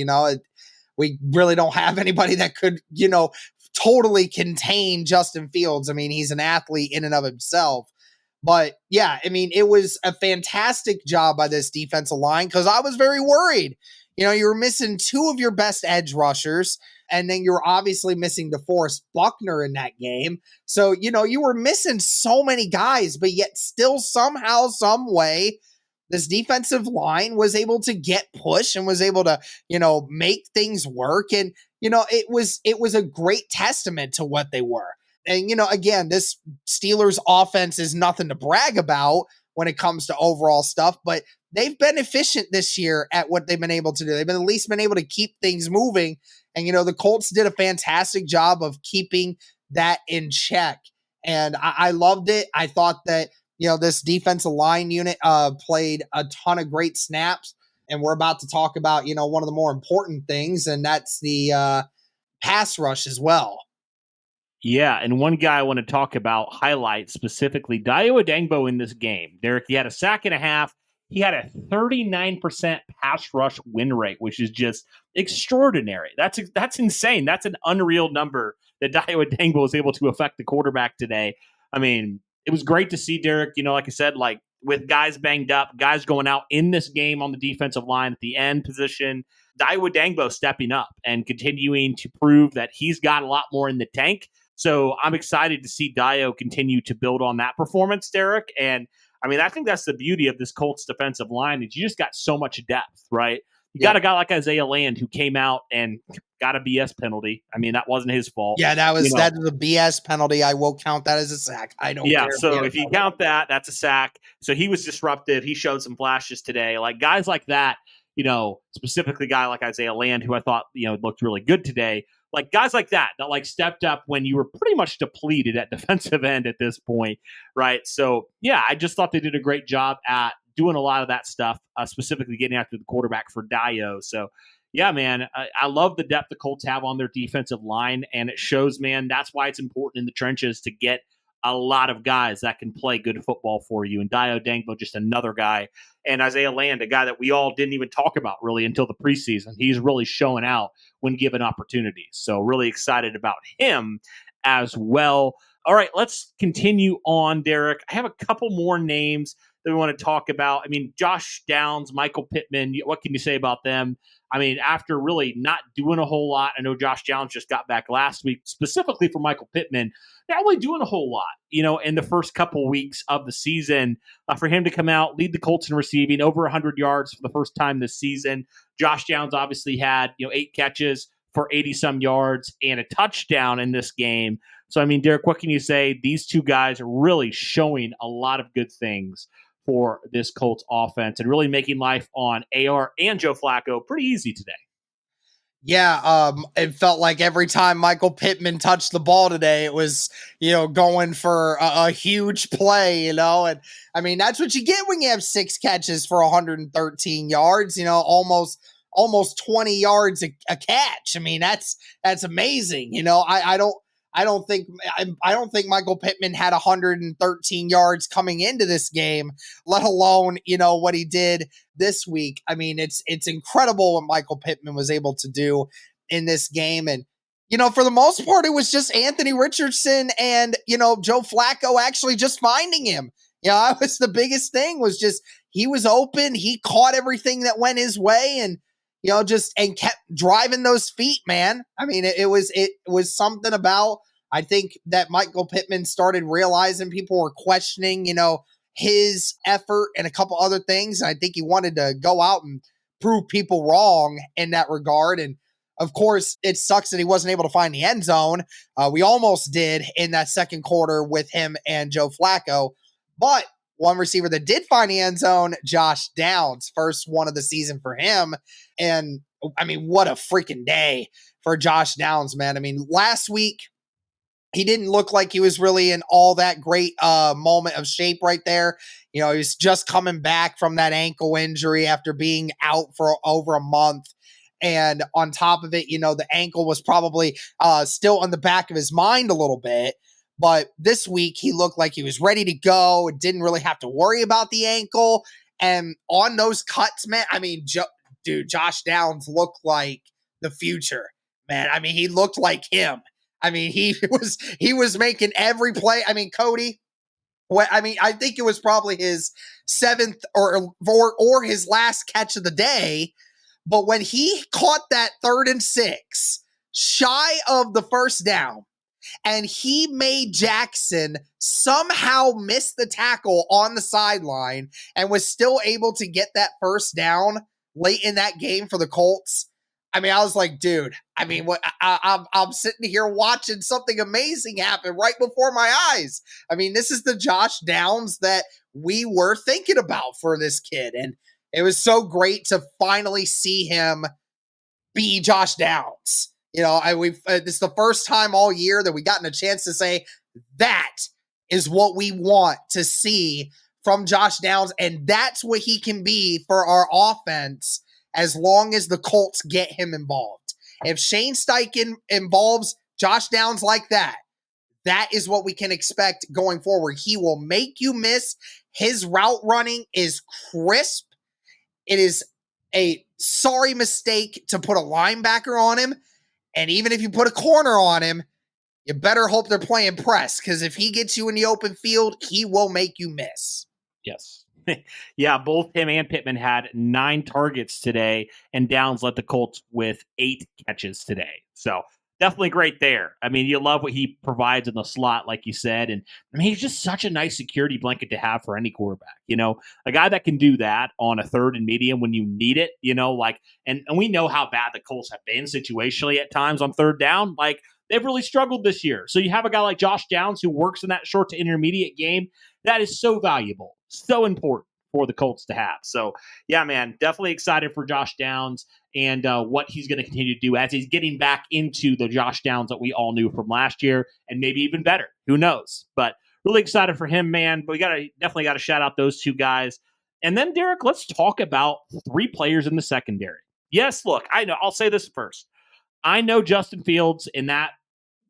we really don't have anybody that could, totally contain Justin Fields. I mean, he's an athlete in and of himself. But yeah, I mean, it was a fantastic job by this defensive line because I was very worried. You were missing 2 of your best edge rushers, and then you're obviously missing DeForest Buckner in that game. So, you were missing so many guys, but yet still somehow, some way, this defensive line was able to get push and was able to, make things work. And, it was a great testament to what they were. And, again, this Steelers offense is nothing to brag about when it comes to overall stuff, but they've been efficient this year at what they've been able to do. They've at least been able to keep things moving. And, the Colts did a fantastic job of keeping that in check. And I loved it. I thought that, this defensive line unit played a ton of great snaps. And we're about to talk about, one of the more important things, and that's the pass rush as well. Yeah, and one guy I want to talk about, highlight specifically, Dayo Odeyingbo in this game. Derek, he had a sack and a half. He had a 39% pass rush win rate, which is just extraordinary. That's insane. That's an unreal number that Dayo Odeyingbo was able to affect the quarterback today. I mean, it was great to see, Derek, like I said, like with guys banged up, guys going out in this game on the defensive line at the end position, Dayo Odeyingbo stepping up and continuing to prove that he's got a lot more in the tank. So I'm excited to see Dayo continue to build on that performance, Derek. And I mean, I think that's the beauty of this Colts defensive line is you just got so much depth, right? You got a guy like Isaiah Land who came out and got a BS penalty. I mean, that wasn't his fault. Yeah, that was a BS penalty. I will count that as a sack. I don't care. Yeah, so if you count that, that's a sack. So he was disruptive. He showed some flashes today. Like guys like that, specifically a guy like Isaiah Land, who I thought, looked really good today. Like guys like that like stepped up when you were pretty much depleted at defensive end at this point, right? So yeah, I just thought they did a great job at doing a lot of that stuff, specifically getting after the quarterback for Dayo. So yeah, man, I love the depth the Colts have on their defensive line, and it shows, man, that's why it's important in the trenches to get a lot of guys that can play good football for you. And Dayo Odeyingbo, just another guy. And Isaiah Land, a guy that we all didn't even talk about really until the preseason. He's really showing out when given opportunities. So really excited about him as well. All right, let's continue on, Derek. I have a couple more names that we want to talk about. I mean, Josh Downs, Michael Pittman, what can you say about them? I mean, after really not doing a whole lot, I know Josh Downs just got back last week, specifically for Michael Pittman, not really doing a whole lot, in the first couple weeks of the season. For him to come out, lead the Colts in receiving, over 100 yards for the first time this season. Josh Downs obviously had, 8 catches for 80-some yards and a touchdown in this game. So, I mean, Derek, what can you say? These two guys are really showing a lot of good things for this Colts offense and really making life on AR and Joe Flacco pretty easy today. Yeah, it felt like every time Michael Pittman touched the ball today, it was, going for a huge play, and I mean, that's what you get when you have 6 catches for 113 yards, almost 20 yards a catch. I mean, that's amazing. I don't think Michael Pittman had 113 yards coming into this game, let alone, what he did this week. I mean, it's incredible what Michael Pittman was able to do in this game. And, for the most part, it was just Anthony Richardson and, Joe Flacco actually just finding him. That was the biggest thing, was just he was open. He caught everything that went his way and, and kept driving those feet, man. I mean, it was something about I think that Michael Pittman started realizing people were questioning, his effort and a couple other things. I think he wanted to go out and prove people wrong in that regard. And of course, it sucks that he wasn't able to find the end zone. We almost did in that second quarter with him and Joe Flacco. But one receiver that did find the end zone, Josh Downs, first one of the season for him. And I mean, what a freaking day for Josh Downs, man. I mean, last week, he didn't look like he was really in all that great moment of shape right there. He was just coming back from that ankle injury after being out for over a month. And on top of it, the ankle was probably still on the back of his mind a little bit. But this week, he looked like he was ready to go and didn't really have to worry about the ankle. And on those cuts, man, I mean, Josh Downs looked like the future, man. I mean, he looked like him. I mean, he was making every play. I mean, Cody, I think it was probably his seventh or his last catch of the day. But when he caught that 3rd and 6, shy of the first down, and he made Jackson somehow miss the tackle on the sideline and was still able to get that first down late in that game for the Colts. I mean, I was like, dude, I mean, what? I'm sitting here watching something amazing happen right before my eyes. I mean, this is the Josh Downs that we were thinking about for this kid. And it was so great to finally see him be Josh Downs. This is the first time all year that we gotten a chance to say that is what we want to see from Josh Downs. And that's what he can be for our offense as long as the Colts get him involved. If Shane Steichen involves Josh Downs like that, that is what we can expect going forward. He will make you miss. His route running is crisp. It is a sorry mistake to put a linebacker on him. And even if you put a corner on him, you better hope they're playing press, because if he gets you in the open field, he will make you miss. Yes. Yeah, both him and Pittman had 9 targets today, and Downs led the Colts with 8 catches today. So definitely great there. I mean, you love what he provides in the slot, like you said. And I mean, he's just such a nice security blanket to have for any quarterback. A guy that can do that on a 3rd and medium when you need it, and we know how bad the Colts have been situationally at times on 3rd down. Like, they've really struggled this year. So you have a guy like Josh Downs who works in that short to intermediate game. That is so valuable, so important for the Colts to have. So, yeah, man, definitely excited for Josh Downs and what he's going to continue to do as he's getting back into the Josh Downs that we all knew from last year, and maybe even better. Who knows? But really excited for him, man. But we definitely got to shout out those 2 guys. And then, Derek, let's talk about 3 players in the secondary. Yes, look, I know. I'll say this first. I know Justin Fields in that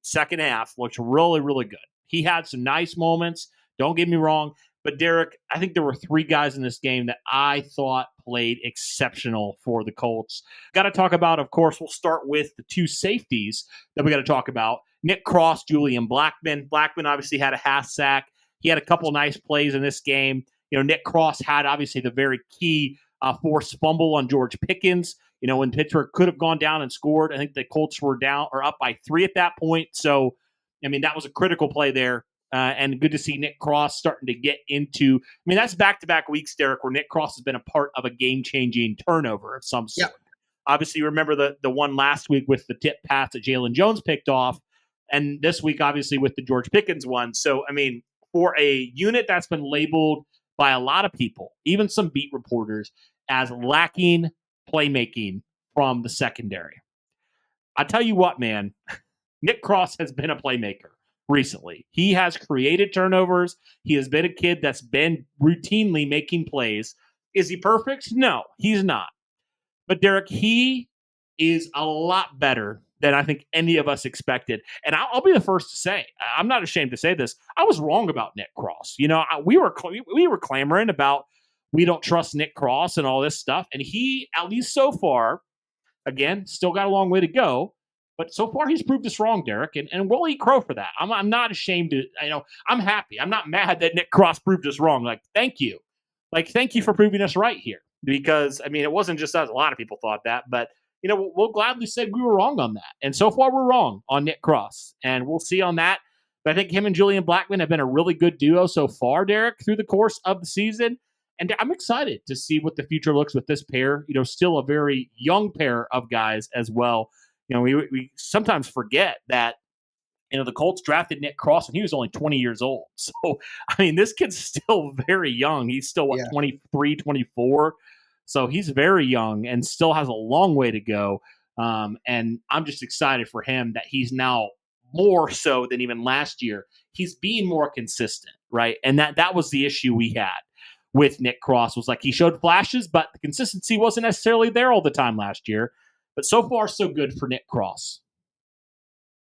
second half looked really, really good. He had some nice moments. Don't get me wrong. But, Derek, I think there were 3 guys in this game that I thought played exceptional for the Colts. Got to talk about, of course, we'll start with the 2 safeties that we got to talk about. Nick Cross, Julian Blackmon. Blackmon obviously had a half sack. He had a couple nice plays in this game. Nick Cross had obviously the very key forced fumble on George Pickens. When Pittsburgh could have gone down and scored. I think the Colts were down or up by 3 at that point. So, I mean, that was a critical play there. And good to see Nick Cross starting to get into, I mean, that's back-to-back weeks, Derek, where Nick Cross has been a part of a game-changing turnover of some sort. Yep. Obviously, you remember the one last week with the tip pass that Jalen Jones picked off, and this week, obviously, with the George Pickens one. So, I mean, for a unit that's been labeled by a lot of people, even some beat reporters, as lacking playmaking from the secondary. I tell you what, man, Nick Cross has been a playmaker recently. He has created turnovers. He has been a kid that's been routinely making plays. Is he perfect? No, he's not. But Derek, he is a lot better than I think any of us expected. And I'll be the first to say, I'm not ashamed to say this, I was wrong about Nick Cross. We were clamoring about we don't trust Nick Cross and all this stuff. And he, at least so far, again, still got a long way to go. But so far, he's proved us wrong, Derek, and we'll eat crow for that. I'm not ashamed to, I'm happy. I'm not mad that Nick Cross proved us wrong. Like, thank you. Thank you for proving us right here. Because, I mean, it wasn't just us. A lot of people thought that. But, we'll gladly say we were wrong on that. And so far, we're wrong on Nick Cross, and we'll see on that. But I think him and Julian Blackmon have been a really good duo so far, Derek, through the course of the season. And I'm excited to see what the future looks with this pair. Still a very young pair of guys as well. We sometimes forget that the Colts drafted Nick Cross, and he was only 20 years old. So, this kid's still very young. He's still, 23, 24? So he's very young and still has a long way to go. And I'm just excited for him that he's now more so than even last year. He's being more consistent, right? And that was the issue we had with Nick Cross, was like he showed flashes, but the consistency wasn't necessarily there all the time last year. But so far, so good for Nick Cross.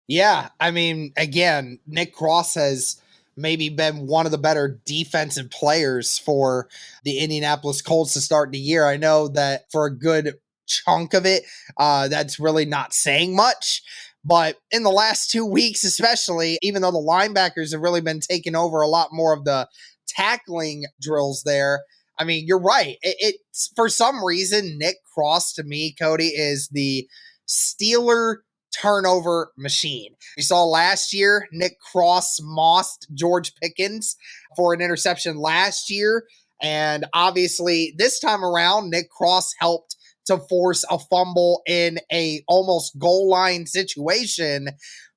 Yeah, again, Nick Cross has maybe been one of the better defensive players for the Indianapolis Colts to start the year. I know that for a good chunk of it, that's really not saying much. But in the last 2 weeks, especially, even though the linebackers have really been taking over a lot more of the tackling drills there, you're right. It's for some reason, Nick Cross, to me, Cody, is the Steeler turnover machine. We saw last year, Nick Cross mossed George Pickens for an interception last year. And obviously, this time around, Nick Cross helped to force a fumble in a almost goal line situation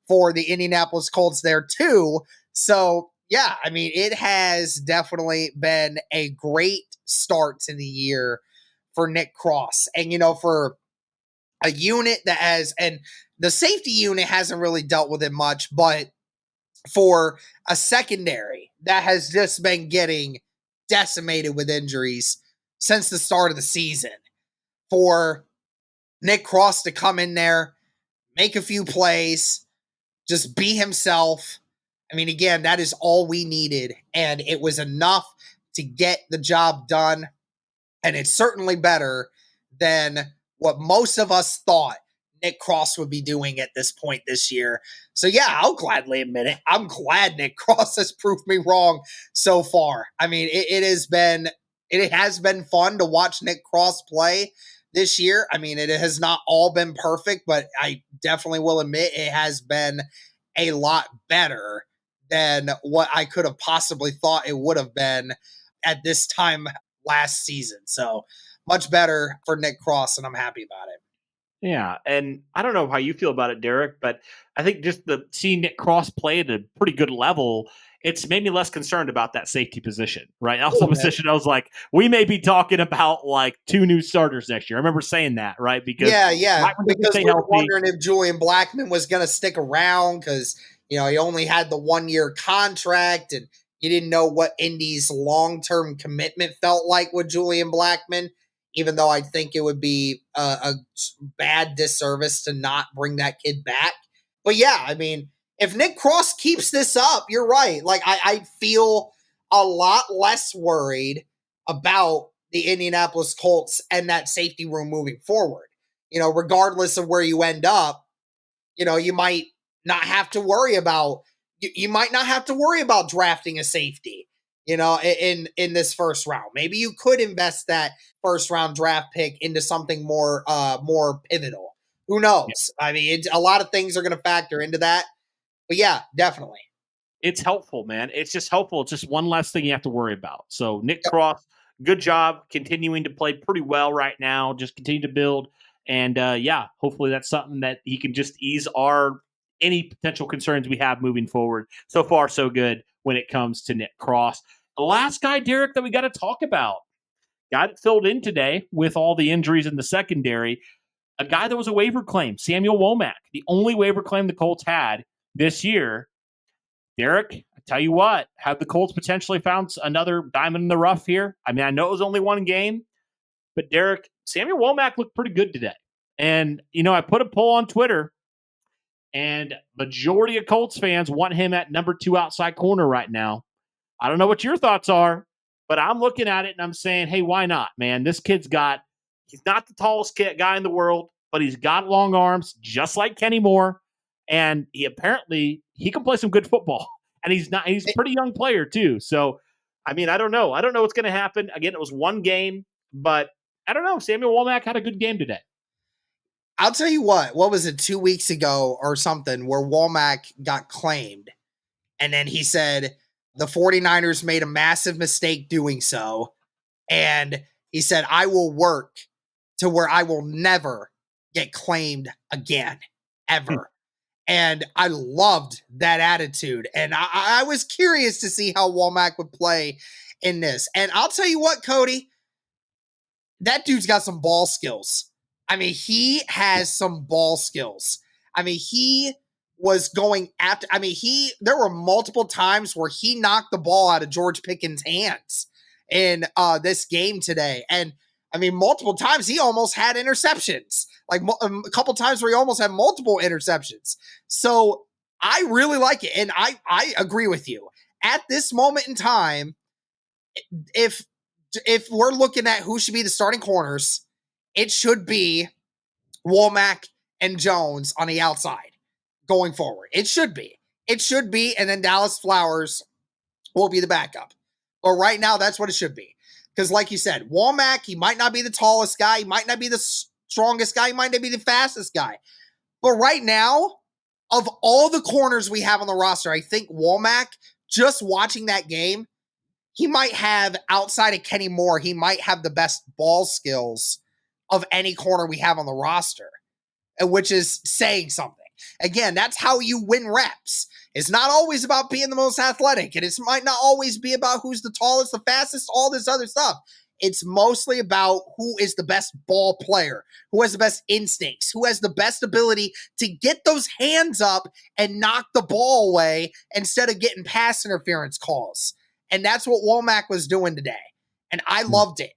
for the Indianapolis Colts there too. So, yeah, it has definitely been a great start to the year for Nick Cross. And, for a unit that has, and the safety unit hasn't really dealt with it much, but for a secondary that has just been getting decimated with injuries since the start of the season, for Nick Cross to come in there, make a few plays, just be himself. Again, that is all we needed, and it was enough to get the job done, and it's certainly better than what most of us thought Nick Cross would be doing at this point this year. So, yeah, I'll gladly admit it. I'm glad Nick Cross has proved me wrong so far. It has been fun to watch Nick Cross play this year. It has not all been perfect, but I definitely will admit it has been a lot better than what I could have possibly thought it would have been at this time last season. So much better for Nick Cross, and I'm happy about it. Yeah, and I don't know how you feel about it, Derek, but I think just seeing Nick Cross play at a pretty good level, it's made me less concerned about that safety position, right? Also, position, I was like, we may be talking about like 2 new starters next year. I remember saying that, right? Because because we were wondering if Julian Blackmon was going to stick around because he only had the 1-year contract, and you didn't know what Indy's long-term commitment felt like with Julian Blackmon. Even though I think it would be a bad disservice to not bring that kid back. But yeah, if Nick Cross keeps this up, you're right. Like, I feel a lot less worried about the Indianapolis Colts and that safety room moving forward. Regardless of where you end up, you might not have to worry about, you might not have to worry about drafting a safety. In this first round, maybe you could invest that first round draft pick into something more pivotal. Who knows? Yeah. A lot of things are going to factor into that, but yeah, definitely. It's helpful, man. It's just helpful. It's just one less thing you have to worry about. So Nick Cross, good job continuing to play pretty well right now. Just continue to build. And hopefully that's something that he can just ease any potential concerns we have moving forward. So far, so good when it comes to Nick Cross. The last guy, Derek, that we got to talk about, got it filled in today with all the injuries in the secondary. A guy that was a waiver claim, Samuel Womack, the only waiver claim the Colts had this year. Derek, I tell you what, have the Colts potentially found another diamond in the rough here? I know it was only 1 game, but Derek, Samuel Womack looked pretty good today. And, I put a poll on Twitter, and majority of Colts fans want him at number 2 outside corner right now. I don't know what your thoughts are, but I'm looking at it and I'm saying, hey, why not, man? This kid's he's not the tallest guy in the world, but he's got long arms, just like Kenny Moore. And he can play some good football. And he's a pretty young player too. So, I don't know. I don't know what's going to happen. Again, it was 1 game, but I don't know. Samuel Womack had a good game today. I'll tell you what was it 2 weeks ago or something where Womack got claimed, and then he said the 49ers made a massive mistake doing so, and he said, I will work to where I will never get claimed again, ever. And I loved that attitude. And I was curious to see how Womack would play in this. And I'll tell you what, Cody, that dude's got some ball skills. I mean, he has some ball skills. I mean, he was going after, there were multiple times where he knocked the ball out of George Pickens' hands in this game today. And I mean, multiple times he almost had interceptions, like a couple times where he almost had multiple interceptions. So I really like it. And I agree with you. At this moment in time, if we're looking at who should be the starting corners, it should be Womack and Jones on the outside going forward. It should be. And then Dallas Flowers will be the backup. But right now, that's what it should be. Because like you said, Womack, he might not be the tallest guy. He might not be the strongest guy. He might not be the fastest guy. But right now, of all the corners we have on the roster, I think Womack, just watching that game, he might have, outside of Kenny Moore, he might have the best ball skills of any corner we have on the roster, which is saying something. Again, that's how you win reps. It's not always about being the most athletic, and it might not always be about who's the tallest, the fastest, all this other stuff. It's mostly about who is the best ball player, who has the best instincts, who has the best ability to get those hands up and knock the ball away instead of getting pass interference calls. And that's what Womack was doing today. And I loved it.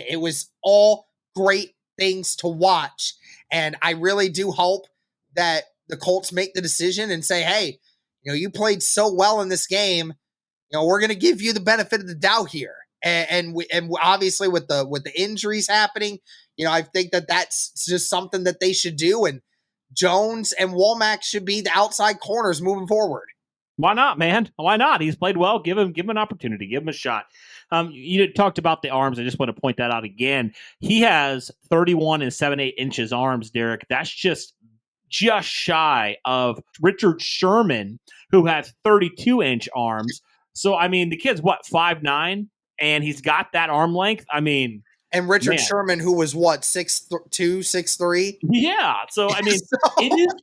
It was all great things to watch. And I really do hope that the Colts make the decision and say, hey, you played so well in this game. We're going to give you the benefit of the doubt here. And obviously with the injuries happening, I think that that's just something that they should do. And Jones and Womack should be the outside corners moving forward. Why not, man? Why not? He's played well. Give him an opportunity. Give him a shot. You talked about the arms. I just want to point that out again. He has 31 and 7/8 inches arms, Derek. That's just shy of Richard Sherman, who has 32-inch arms. So, I mean, the kid's, 5'9", and he's got that arm length. I mean... And Richard Sherman, who was 6'2", 6'3"? Yeah. So, I mean,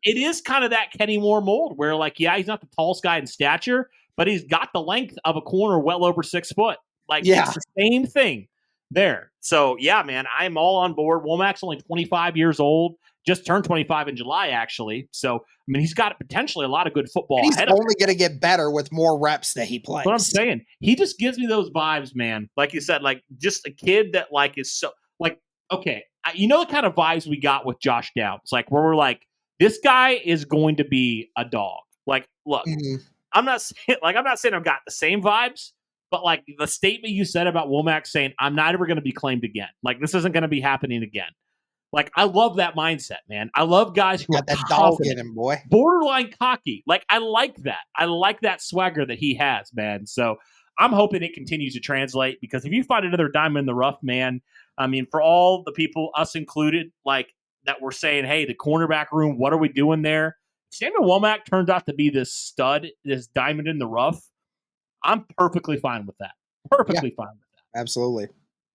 it is kind of that Kenny Moore mold where, he's not the tallest guy in stature, but he's got the length of a corner well over 6 foot. It's the same thing there. So, yeah, man, I'm all on board. Womack's only 25 years old, just turned 25 in July, actually. So, I mean, he's got potentially a lot of good football he's ahead of him. Only going to get better with more reps that he plays. That's what I'm saying. He just gives me those vibes, man. Like you said, just a kid that, is so, okay, the kind of vibes we got with Josh Downs, where we're this guy is going to be a dog. Look, I'm not saying I've got the same vibes, but the statement you said about Womack saying, I'm not ever going to be claimed again. This isn't going to be happening again. I love that mindset, man. I love guys who got that dog in him, boy. Borderline cocky. I like that. I like that swagger that he has, man. So I'm hoping it continues to translate, because if you find another diamond in the rough, man, I mean, for all the people, us included, that were saying, hey, the cornerback room, what are we doing there? Samuel Womack turns out to be this stud, this diamond in the rough. I'm perfectly fine with that. Perfectly fine with that. Absolutely.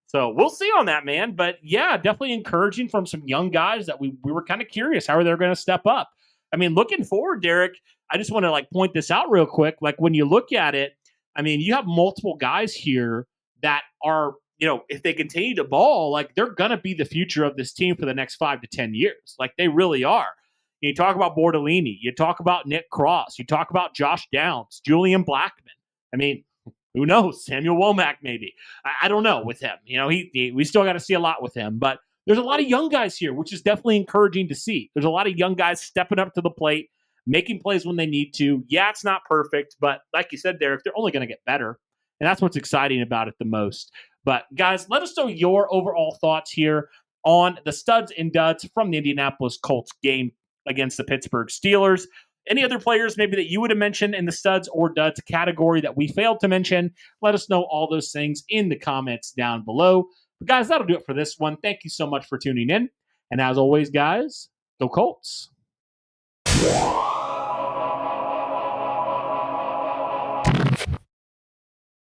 So we'll see on that, man. But yeah, definitely encouraging from some young guys that we were kind of curious how they're going to step up. I mean, looking forward, Derek, I just want to point this out real quick. When you look at it, I mean, you have multiple guys here that are, if they continue to ball, they're going to be the future of this team for the next 5 to 10 years. They really are. You talk about Bordellini, you talk about Nick Cross, you talk about Josh Downs, Julian Blackman. I mean, who knows? Samuel Womack, maybe. I don't know with him. We still got to see a lot with him. But there's a lot of young guys here, which is definitely encouraging to see. There's a lot of young guys stepping up to the plate, making plays when they need to. Yeah, it's not perfect, but like you said, Derek, they're only going to get better. And that's what's exciting about it the most. But guys, let us know your overall thoughts here on the studs and duds from the Indianapolis Colts game against the Pittsburgh Steelers. Any other players maybe that you would have mentioned in the studs or duds category that we failed to mention, let us know all those things in the comments down below. But guys, that'll do it for this one. Thank you so much for tuning in. And as always, guys, go Colts.